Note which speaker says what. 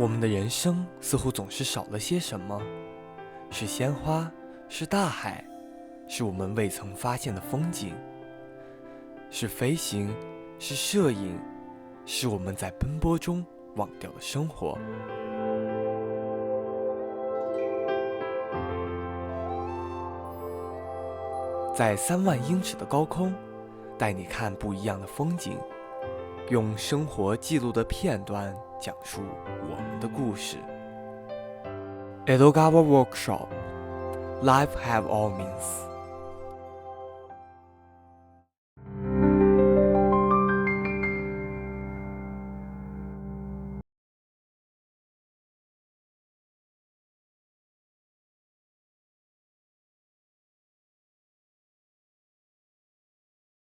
Speaker 1: 我们的人生似乎总是少了些什么，是鲜花，是大海，是我们未曾发现的风景，是飞行，是摄影，是我们在奔波中忘掉的生活。在3万英尺的高空，带你看不一样的风景，用生活记录的片段讲述我们的故事。Edogawa Workshop Life have all means。